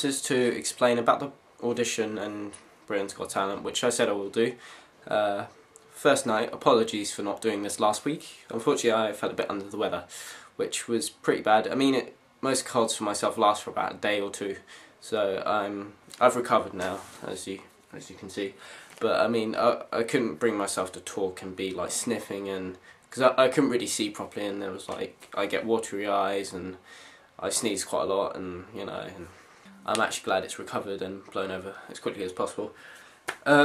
this is to explain about the audition and Britain's Got Talent, which I said I will do. First night, apologies for not doing this last week. Unfortunately, I felt a bit under the weather, which was pretty bad. I mean, most colds for myself last for about a day or two, so I've recovered now, as you can see. But I mean, I couldn't bring myself to talk and be like sniffing, and because I couldn't really see properly, and there was like I get watery eyes and I sneeze quite a lot, and you know. And I'm actually glad it's recovered and blown over as quickly as possible.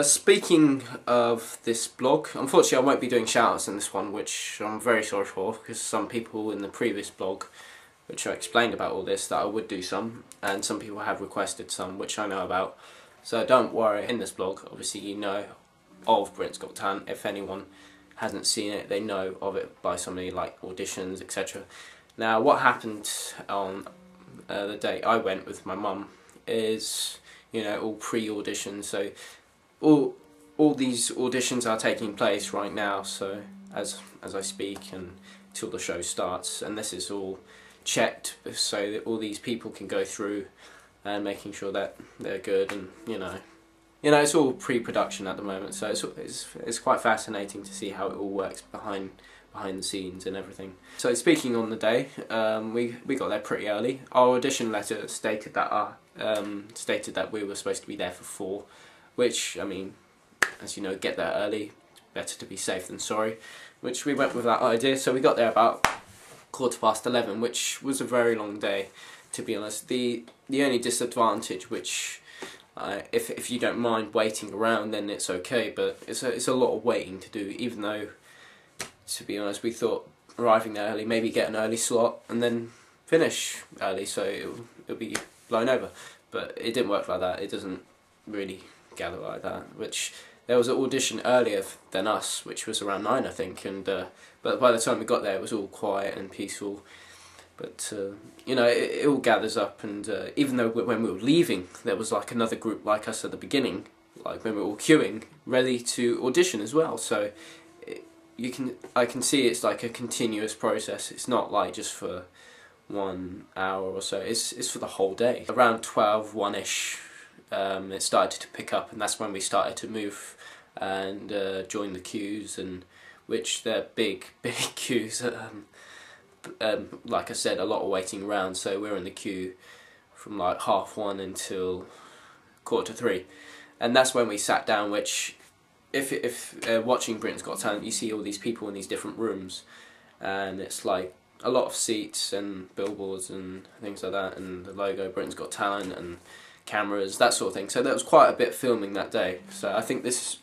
Speaking of this blog, unfortunately I won't be doing shoutouts in this one, which I'm very sorry for, because some people in the previous blog, which I explained about all this, that I would do some, and some people have requested some, which I know about. So don't worry, in this blog, obviously you know of Britain's Got Talent. If anyone hasn't seen it, they know of it by somebody like auditions, etc. Now, what happened on the day I went with my mum is, you know, all pre-auditions. So all these auditions are taking place right now. So as I speak and till the show starts, and this is all checked so that all these people can go through and making sure that they're good, and you know it's all pre-production at the moment. So it's quite fascinating to see how it all works behind the scenes and everything. So speaking on the day, we got there pretty early. Our audition letter stated that we were supposed to be there for 4, which, I mean, as you know, get there early. Better to be safe than sorry. Which we went with that idea. So we got there about 11:15, which was a very long day, to be honest. The only disadvantage, which if you don't mind waiting around, then it's okay. But it's a lot of waiting to do, even though, to be honest, we thought arriving there early, maybe get an early slot and then finish early, so it'll be blown over. But it didn't work like that. It doesn't really gather like that. Which there was an audition earlier than us, which was around 9, I think. And but by the time we got there, it was all quiet and peaceful. But you know, it all gathers up. And even though when we were leaving, there was like another group like us at the beginning, like when we were all queuing, ready to audition as well. So I can see it's like a continuous process. It's not like just for 1 hour or so. It's for the whole day. Around 1:ish, it started to pick up, and that's when we started to move and join the queues, and which they're big queues. Like I said, a lot of waiting around. So we're in the queue from like 1:30 until 2:45, and that's when we sat down. Which, if watching Britain's Got Talent, you see all these people in these different rooms, and it's like a lot of seats and billboards and things like that, and the logo Britain's Got Talent and cameras, that sort of thing. So there was quite a bit filming that day. So I think this,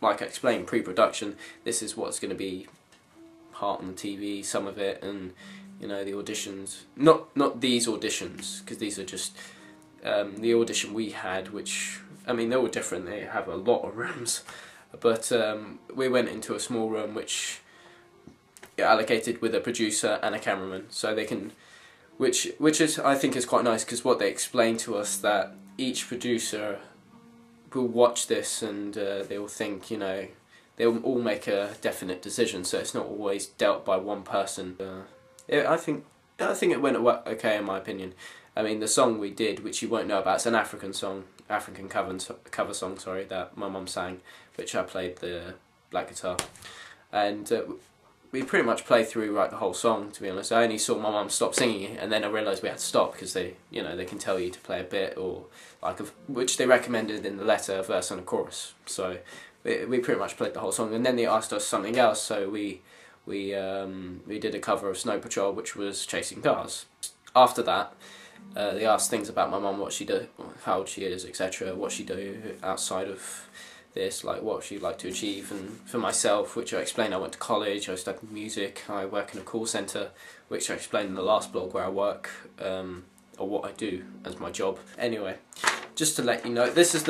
like I explained, pre-production, this is what's going to be part on the TV, some of it, and you know, the auditions. Not these auditions, because these are just the audition we had, which, I mean, they're all different. They have a lot of rooms. But we went into a small room which allocated with a producer and a cameraman, so they can, which is, I think, is quite nice, because what they explained to us, that each producer will watch this and they will think, you know, they'll all make a definite decision, so it's not always dealt by one person. I think it went okay, in my opinion. I mean, the song we did, which you won't know about, it's an African cover song, sorry, that my mum sang, which I played the black guitar, and we pretty much played through the whole song. To be honest, I only saw my mum stop singing it, and then I realised we had to stop, because they can tell you to play a bit, or like which they recommended in the letter, a verse and a chorus. So we pretty much played the whole song, and then they asked us something else. So we did a cover of Snow Patrol, which was Chasing Cars. After that, they asked things about my mum, what she do, how old she is, etc., what she do outside of this, like what she'd like to achieve. And for myself, which I explained, I went to college, I studied music, I work in a call centre, which I explained in the last blog where I work, or what I do as my job. Anyway, just to let you know, this is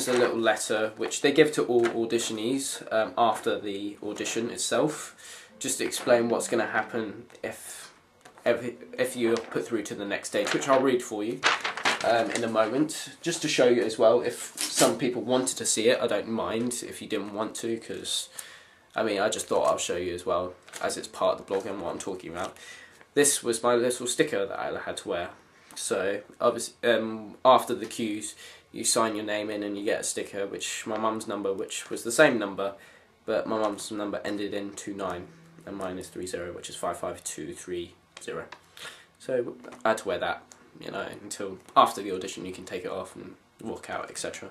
a little letter which they give to all auditionees after the audition itself, just to explain what's going to happen if you're put through to the next stage, which I'll read for you in a moment, just to show you as well. If some people wanted to see it, I don't mind if you didn't want to, because I mean, I just thought I'll show you as well, as it's part of the blog and what I'm talking about. This was my little sticker that I had to wear So obviously, after the cues, you sign your name in and you get a sticker, which my mum's number, which was the same number, but my mum's number ended in 29, and mine is 30, which is 55230. So I had to wear that, you know, until after the audition. You can take it off and walk out, etc.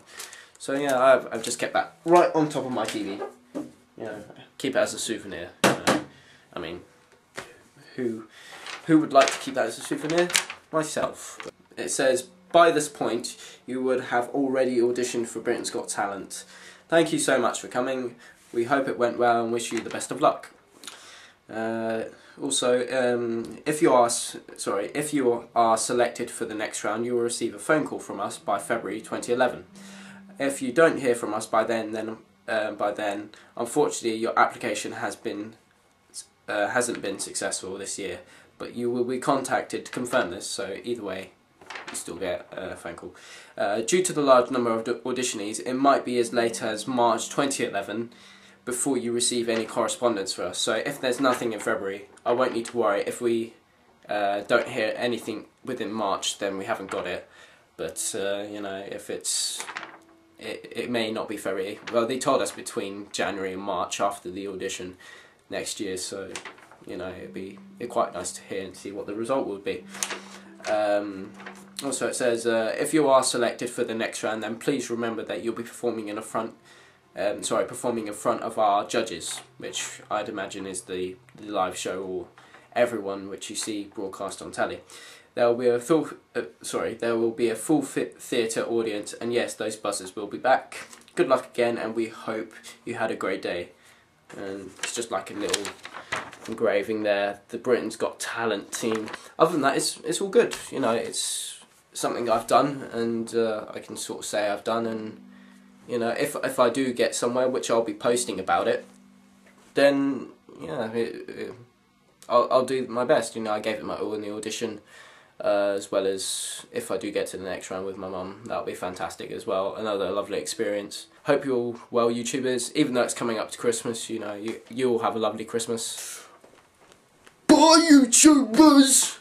So yeah, I've just kept that right on top of my TV. You know, keep it as a souvenir. You know. I mean, who would like to keep that as a souvenir? Myself. It says, by this point, you would have already auditioned for Britain's Got Talent. Thank you so much for coming. We hope it went well and wish you the best of luck. Also, if you are selected for the next round, you will receive a phone call from us by February 2011. If you don't hear from us by then, unfortunately, your application hasn't been successful this year. But you will be contacted to confirm this. So either way, you still get a phone call. Due to the large number of auditionees, it might be as late as March 2011 before you receive any correspondence for us. So if there's nothing in February, I won't need to worry. If we don't hear anything within March, then we haven't got it. But you know, if it may not be February. Well, they told us between January and March after the audition next year. So you know, it'd be quite nice to hear and see what the result would be. Also, it says if you are selected for the next round, then please remember that you'll be performing in front of our judges, which I'd imagine is the live show or everyone which you see broadcast on telly. There will be a full theatre audience, and yes, those buzzers will be back. Good luck again, and we hope you had a great day. And it's just like a little engraving there, the Britain's Got Talent team. Other than that, it's all good. You know, it's something I've done, and I can sort of say I've done. And you know, if I do get somewhere, which I'll be posting about it, then yeah, I'll do my best. You know, I gave it my all in the audition, as well as if I do get to the next round with my mum, that'll be fantastic as well. Another lovely experience. Hope you're all well, YouTubers. Even though it's coming up to Christmas, you know, you all have a lovely Christmas. Bye, YouTubers!